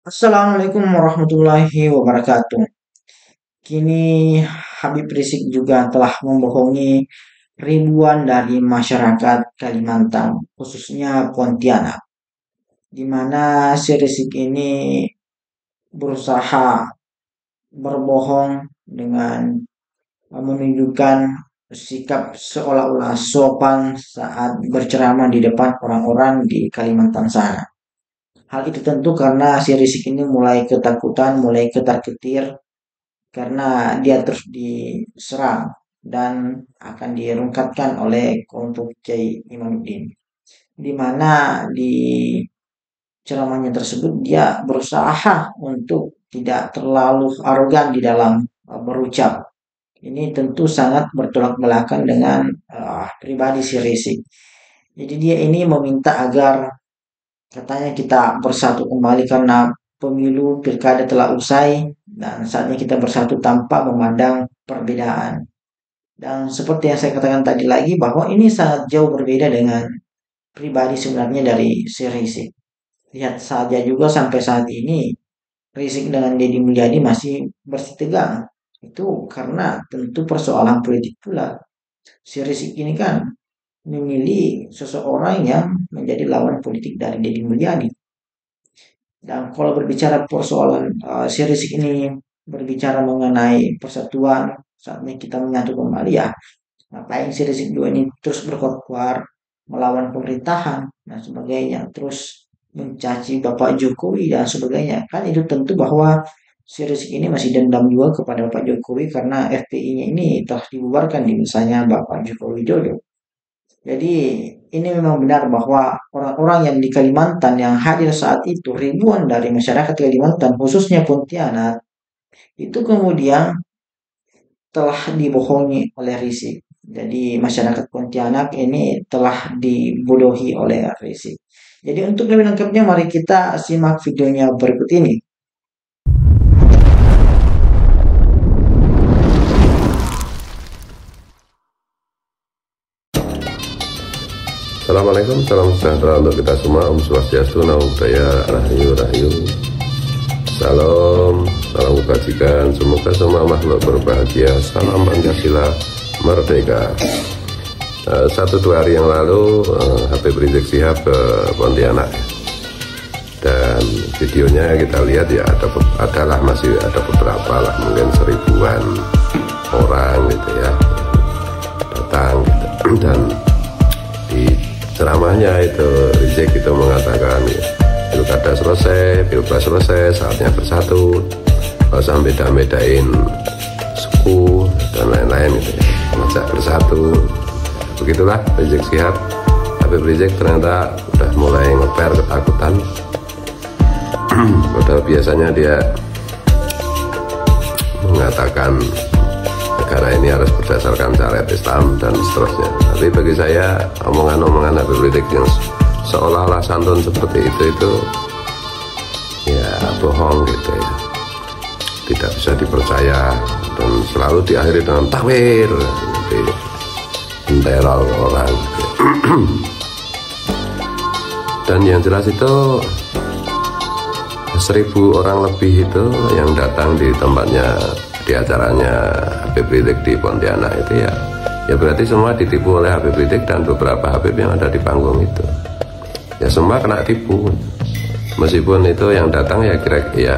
Assalamualaikum warahmatullahi wabarakatuh. Kini Habib Rizik juga telah membohongi ribuan dari masyarakat Kalimantan, khususnya Pontianak, di mana si Rizik ini berusaha berbohong dengan menunjukkan sikap seolah-olah sopan saat berceramah di depan orang-orang di Kalimantan sana. Hal itu tentu karena si Rizik ini mulai ketakutan, mulai ketar-ketir karena dia terus diserang dan akan dirungkatkan oleh kelompok Kiai Imamuddin. Di mana di ceramahnya tersebut dia berusaha untuk tidak terlalu arogan di dalam berucap. Ini tentu sangat bertolak belakang dengan pribadi si Rizik. Jadi dia ini meminta agar katanya kita bersatu kembali karena pemilu pilkada telah usai dan saatnya kita bersatu tanpa memandang perbedaan. Dan seperti yang saya katakan tadi lagi bahwa ini sangat jauh berbeda dengan pribadi sebenarnya dari si Rizik. Lihat saja juga sampai saat ini Rizik dengan Deddy Mulyadi masih bersih tegang. Itu karena tentu persoalan politik pula. Si Rizik ini kan memilih seseorang yang menjadi lawan politik dari Deddy Mulyadi. Dan kalau berbicara persoalan si Rizik ini berbicara mengenai persatuan, saatnya kita menyatu kembali ya. Ngapain si Rizik dua ini terus berkoar melawan pemerintahan dan sebagainya, terus mencaci Bapak Jokowi dan sebagainya. Kan itu tentu bahwa si Rizik ini masih dendam juga kepada Bapak Jokowi karena FPI-nya ini telah dibubarkan di misalnya Bapak Jokowi Widodo. Jadi ini memang benar bahwa orang-orang yang di Kalimantan yang hadir saat itu ribuan dari masyarakat Kalimantan khususnya Pontianak itu kemudian telah dibohongi oleh Rizik. Jadi masyarakat Pontianak ini telah dibodohi oleh Rizik. Jadi untuk lebih lengkapnya mari kita simak videonya berikut ini. Assalamualaikum, salam sejahtera untuk kita semua. Om Swastiastu, Namo Buddhaya, Rahayu Rahayu. Salam kebajikan. Semoga semua makhluk berbahagia. Salam Pancasila Merdeka. 1-2 hari yang lalu Habib Rizik Syihab ke Pontianak, dan videonya kita lihat ya masih ada beberapa lah, mungkin 1000-an orang gitu ya datang gitu. Dan di ceramahnya itu Rizik itu mengatakan ya, pilkada selesai, pilpres selesai, saatnya bersatu, gak usah beda-bedain suku dan lain-lain gitu ya, mengajak bersatu. Begitulah Rizik Syihab. Habib Rizik ternyata udah mulai ngeper ketakutan. Padahal biasanya dia mengatakan negara ini harus berdasarkan syariat Islam dan seterusnya. Tapi bagi saya omongan-omongan Habib Rizik yang seolah-olah santun seperti itu ya bohong gitu ya, tidak bisa dipercaya dan selalu diakhiri dengan takwir, jadi menteror orang gitu. Dan yang jelas itu 1000 orang lebih itu yang datang di tempatnya, di acaranya Habib Rizik di Pontianak itu ya berarti semua ditipu oleh Habib Rizik dan beberapa Habib yang ada di panggung itu. Ya semua kena tipu. Meskipun itu yang datang ya kira-kira ya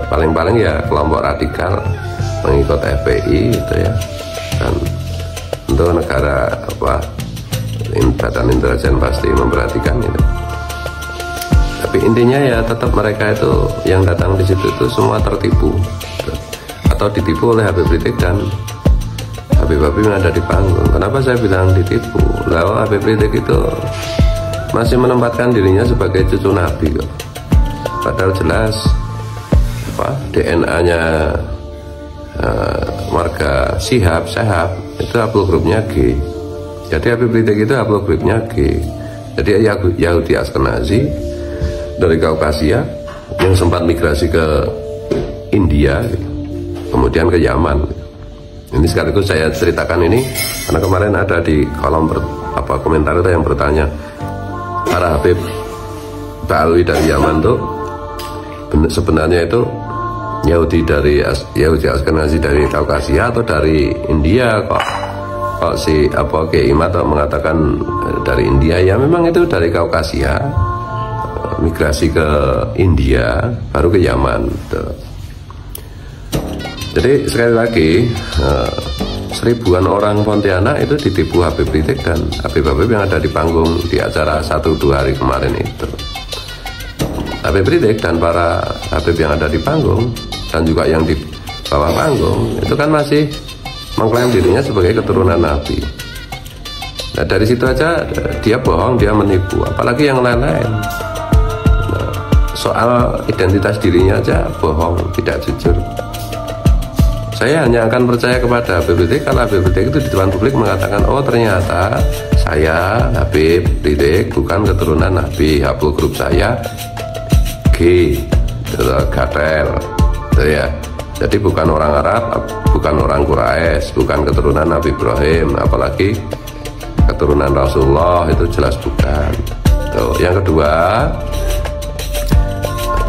paling-paling ya kelompok radikal mengikut FPI itu ya. Dan untuk negara badan intelijen pasti memperhatikan itu. Tapi intinya ya tetap mereka itu yang datang di situ itu semua tertipu atau ditipu oleh Habib Rizik dan Habib-Habib yang ada di panggung. Kenapa saya bilang ditipu? Lalu Habib Rizik itu masih menempatkan dirinya sebagai cucu Nabi kok. Padahal jelas DNA-nya warga Syihab itu haplogrupnya G. Jadi Habib Rizik itu haplogrupnya G. Jadi Yahudi Askenazi dari Kaukasia yang sempat migrasi ke India, kemudian ke Yaman. Ini sekaligus saya ceritakan ini karena kemarin ada di kolom komentar itu yang bertanya, para Habib Ta'alwi dari Yaman tuh sebenarnya itu Yahudi Askenazi dari Kaukasia atau dari India kok si Kiai Imad mengatakan dari India, ya memang itu dari Kaukasia, migrasi ke India baru ke Yaman gitu. Jadi sekali lagi seribuan orang Pontianak itu ditipu Habib Rizik dan Habib-Habib yang ada di panggung di acara 1-2 hari kemarin itu. Habib Rizik dan para Habib yang ada di panggung dan juga yang di bawah panggung itu kan masih mengklaim dirinya sebagai keturunan Nabi. Nah dari situ aja dia bohong, dia menipu, apalagi yang lain-lain. Nah, soal identitas dirinya aja bohong, tidak jujur. Saya hanya akan percaya kepada Habib Rizik kalau Habib Rizik itu di depan publik mengatakan, oh ternyata saya Habib Rizik bukan keturunan Nabi, haplogrup saya G, Gatel, gitu ya. Jadi bukan orang Arab, bukan orang Quraisy, bukan keturunan Nabi Ibrahim, apalagi keturunan Rasulullah, itu jelas bukan. Tuh. Yang kedua,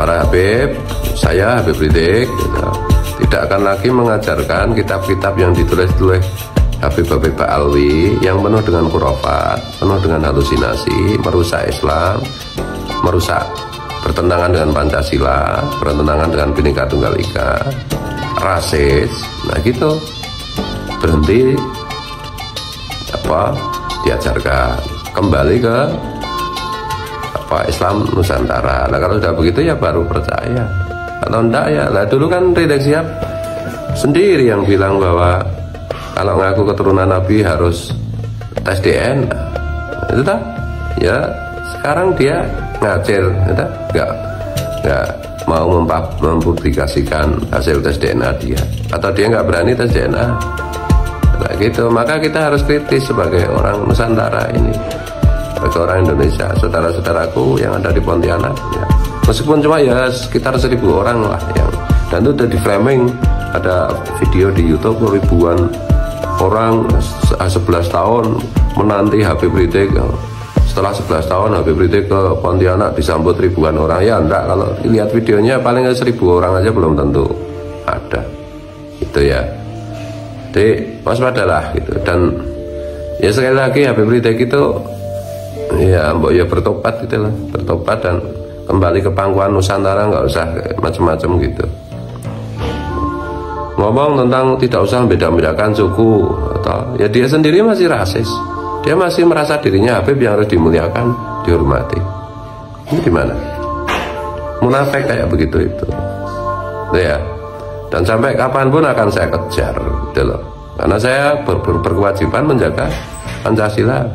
para Habib, saya Habib Rizik, gitu, tidak akan lagi mengajarkan kitab-kitab yang ditulis oleh Habib-Habib Ba'alwi yang penuh dengan khurafat, penuh dengan halusinasi, merusak Islam, bertentangan dengan Pancasila, bertentangan dengan Bhinneka Tunggal Ika, rasis. Nah gitu, berhenti diajarkan, kembali ke Islam Nusantara. Nah kalau sudah begitu ya baru percaya. Atau enggak ya, lah dulu kan Rizik Syihab sendiri yang bilang bahwa kalau ngaku keturunan Nabi harus tes DNA. Itu tak? Ya sekarang dia ngacir, nggak mau mempublikasikan hasil tes DNA dia, atau dia nggak berani tes DNA. Nah gitu, maka kita harus kritis sebagai orang Nusantara ini, sebagai orang Indonesia, saudara-saudaraku yang ada di Pontianak ya. Meskipun cuma ya sekitar 1000 orang lah yang, dan itu udah di framing, ada video di YouTube ribuan orang 11 tahun menanti Habib Rizik. Setelah 11 tahun Habib Rizik ke Pontianak disambut ribuan orang. Ya enggak, kalau lihat videonya paling 1000 orang aja belum tentu ada. Itu ya. Jadi waspadalah gitu. Dan ya sekali lagi Habib Rizik itu ya bertobat gitu lah, bertobat dan kembali ke pangkuan Nusantara, nggak usah macam-macam gitu. Ngomong tentang tidak usah beda-bedakan suku, atau ya dia sendiri masih rasis. Dia masih merasa dirinya Habib yang harus dimuliakan, dihormati. Ini gimana? Munafik kayak begitu itu. Ya. Dan sampai kapanpun akan saya kejar, gitu loh. Karena saya berkewajiban menjaga Pancasila,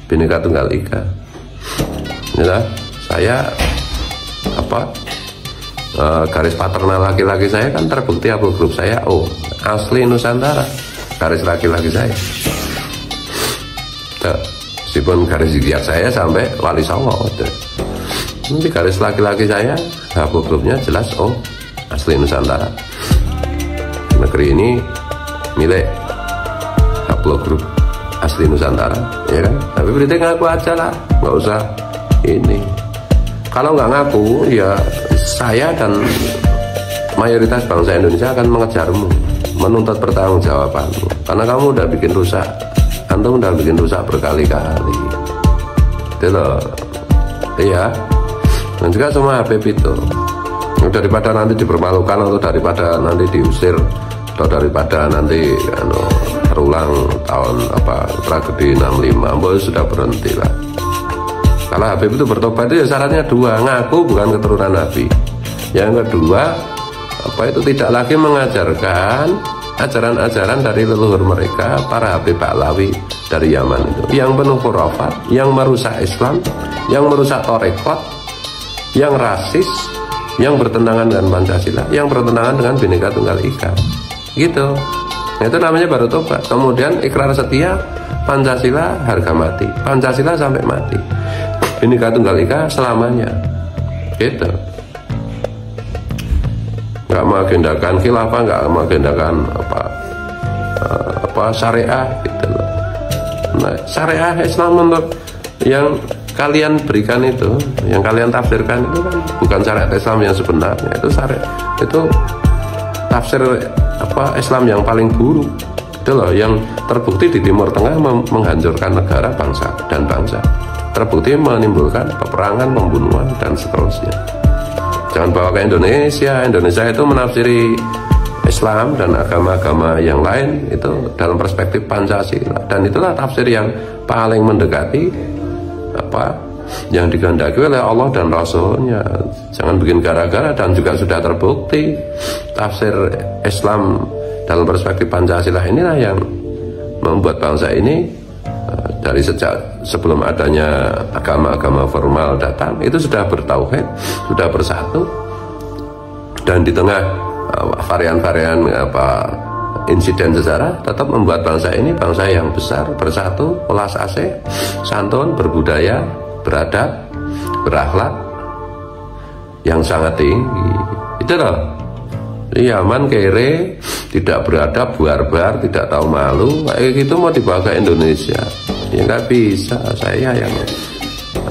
Bhinneka Tunggal Ika. Ya, saya garis paternal laki-laki saya kan terbukti haplogrup saya asli Nusantara, garis laki-laki saya. Meskipun garis zodiak saya sampai Wali Songo, tapi garis laki-laki saya haplogrupnya jelas asli Nusantara. Negeri ini milik haplogrup asli Nusantara, ya kan? Tapi berarti ngaku aja lah, nggak usah ini. Kalau nggak ngaku, ya saya dan mayoritas bangsa Indonesia akan mengejarmu, menuntut pertanggungjawabanmu, karena kamu udah bikin rusak, antum udah bikin rusak berkali-kali, itu loh, iya. Dan juga semua Habib itu, daripada nanti dipermalukan, atau daripada nanti diusir, atau daripada nanti terulang tahun tragedi 65, sudah berhenti lah. Kalau Habib itu bertobat itu ya syaratnya dua, ngaku bukan keturunan Nabi. Yang kedua, itu tidak lagi mengajarkan ajaran-ajaran dari leluhur mereka, para Habib Ba'alawi dari Yaman itu, yang penuh khurafat, yang merusak Islam, yang merusak tarekat, yang rasis, yang bertentangan dengan Pancasila, yang bertentangan dengan Bhinneka Tunggal Ika. Gitu. Itu namanya baru tobat. Kemudian ikrar setia, Pancasila harga mati, Pancasila sampai mati, Bhinneka Tunggal Ika selamanya. Gitu. Nggak mengagendakan khilafah, nggak mengagendakan syariah gitu loh. Nah, syariah Islam menurut yang kalian berikan itu, yang kalian tafsirkan itu kan bukan syariat Islam yang sebenarnya. Itu tafsir Islam yang paling buruk. Itu loh yang terbukti di Timur Tengah menghancurkan negara, bangsa dan bangsa. Terbukti menimbulkan peperangan, pembunuhan dan seterusnya. Jangan bawa ke Indonesia. Indonesia itu menafsiri Islam dan agama-agama yang lain itu dalam perspektif Pancasila, dan itulah tafsir yang paling mendekati yang dikehendaki oleh Allah dan Rasulnya. Jangan bikin gara-gara, dan juga sudah terbukti tafsir Islam dalam perspektif Pancasila inilah yang membuat bangsa ini dari sejak sebelum adanya agama-agama formal datang itu sudah bertauhid, sudah bersatu, dan di tengah varian-varian insiden sejarah tetap membuat bangsa ini bangsa yang besar, bersatu, welas asih, santun, berbudaya, beradab, berakhlak yang sangat tinggi. Itu loh. Yaman kere, tidak beradab, barbar, tidak tahu malu, kayak gitu mau dibawa ke Indonesia, ya nggak bisa. Saya yang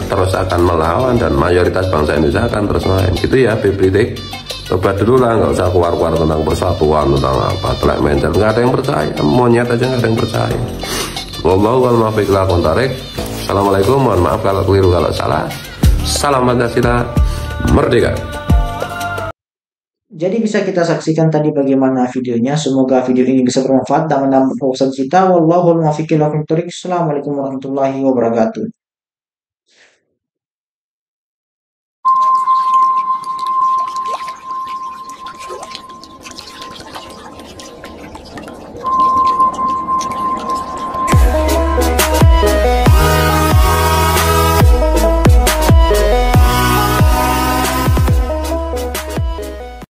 terus akan melawan, dan mayoritas bangsa Indonesia akan terus melawan. Gitu ya, Biblik. Coba dulu lah, nggak usah keluar-keluar tentang persatuan, tentang apa, telek mencet, nggak ada yang percaya, monyet aja nggak ada yang percaya. Wallahu wal muwaffiq ila aqwamit thoriq. Assalamualaikum, mohon maaf kalau keliru, kalau salah. Salam Pancasila, merdeka. Jadi bisa kita saksikan tadi bagaimana videonya. Semoga video ini bisa bermanfaat dan menambah wawasan kita. Wallahul muwaffiq ila aqwamit thoriq. Assalamualaikum warahmatullahi wabarakatuh.